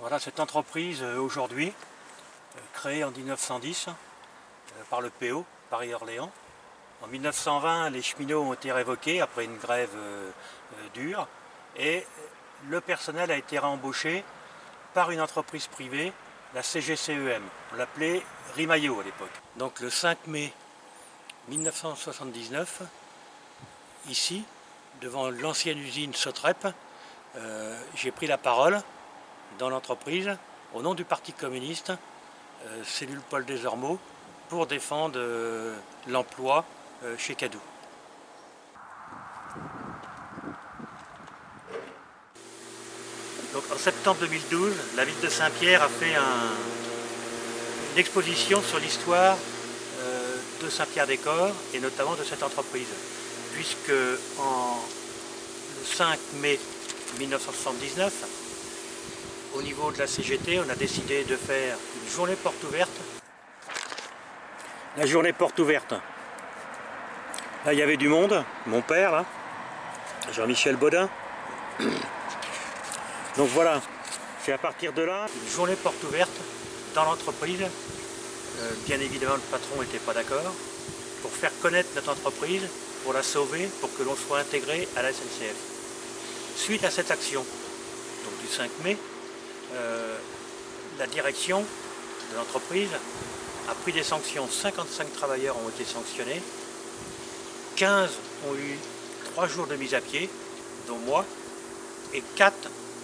Voilà cette entreprise aujourd'hui, créée en 1910 par le PO, Paris-Orléans. En 1920, les cheminots ont été révoqués après une grève dure et le personnel a été réembauché par une entreprise privée, la CGCEM. On l'appelait Rimailho à l'époque. Donc le 5 mai 1979, ici, devant l'ancienne usine Sotrep, j'ai pris la parole dans l'entreprise au nom du Parti communiste, cellule Paul Desormeaux, pour défendre l'emploi chez Cadou. Donc, en septembre 2012, la ville de Saint-Pierre a fait une exposition sur l'histoire de Saint-Pierre-des-Corps et notamment de cette entreprise, puisque le 5 mai 1979, au niveau de la CGT, on a décidé de faire une journée porte ouverte. La journée porte ouverte. Là, il y avait du monde, mon père, là, Jean-Michel Baudin. Donc voilà, c'est à partir de là, une journée porte ouverte dans l'entreprise. Bien évidemment, le patron n'était pas d'accord, pour faire connaître notre entreprise, pour la sauver, pour que l'on soit intégré à la SNCF. Suite à cette action, donc du 5 mai, la direction de l'entreprise a pris des sanctions. 55 travailleurs ont été sanctionnés, 15 ont eu 3 jours de mise à pied, dont moi, et 4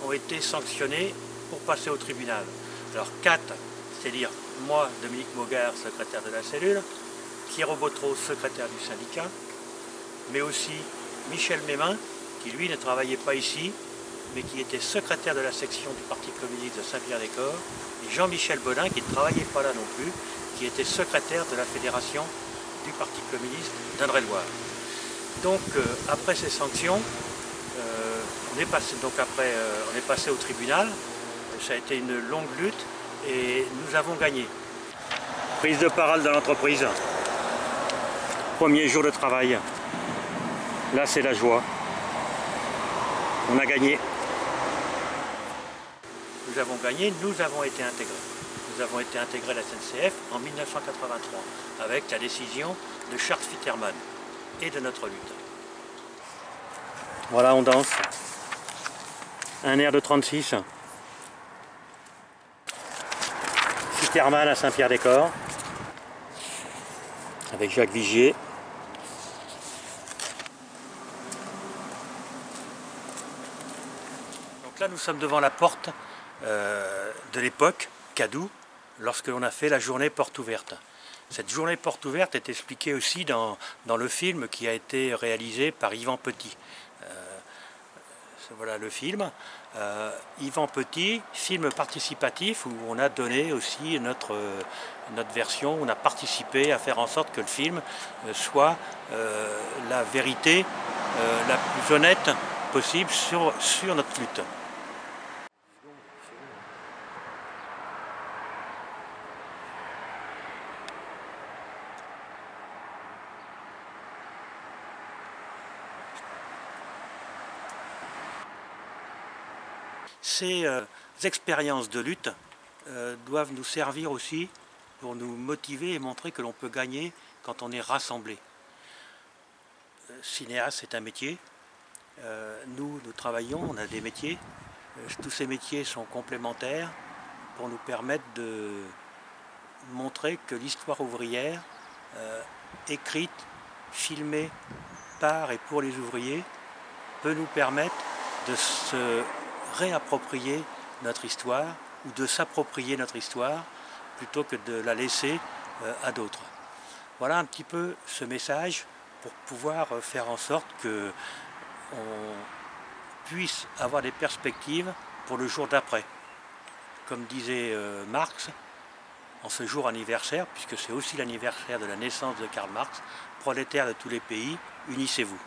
ont été sanctionnés pour passer au tribunal. Alors 4, c'est-à-dire moi, Dominique Mogard, secrétaire de la cellule, Pierrot Botreau, secrétaire du syndicat, mais aussi Michel Mémin, qui lui ne travaillait pas ici, mais qui était secrétaire de la section du Parti communiste de Saint-Pierre-des-Corps, et Jean-Michel Baudin, qui ne travaillait pas là non plus, qui était secrétaire de la fédération du Parti communiste d'Indre-et-Loire. Donc après ces sanctions, on est passé au tribunal. Ça a été une longue lutte et nous avons gagné. Prise de parole de l'entreprise. Premier jour de travail. Là, c'est la joie. On a gagné. Nous avons gagné, nous avons été intégrés. Nous avons été intégrés à la SNCF en 1983 avec la décision de Charles Fitterman et de notre lutte. Voilà, on danse. Un air de 36. Fitterman à Saint-Pierre-des-Corps avec Jacques Vigier. Donc là, nous sommes devant la porte de l'époque, Cadou, lorsque l'on a fait la journée porte ouverte. Cette journée porte ouverte est expliquée aussi dans le film qui a été réalisé par Yvan Petit. Voilà le film. Yvan Petit, film participatif où on a donné aussi notre version, on a participé à faire en sorte que le film soit la vérité la plus honnête possible sur notre lutte. Ces expériences de lutte doivent nous servir aussi pour nous motiver et montrer que l'on peut gagner quand on est rassemblé. Cinéaste, c'est un métier. Nous travaillons, on a des métiers. Tous ces métiers sont complémentaires pour nous permettre de montrer que l'histoire ouvrière, écrite, filmée par et pour les ouvriers, peut nous permettre de se réapproprier notre histoire ou de s'approprier notre histoire plutôt que de la laisser à d'autres. Voilà un petit peu ce message pour pouvoir faire en sorte que on puisse avoir des perspectives pour le jour d'après. Comme disait Marx, en ce jour anniversaire, puisque c'est aussi l'anniversaire de la naissance de Karl Marx, prolétaires de tous les pays, unissez-vous.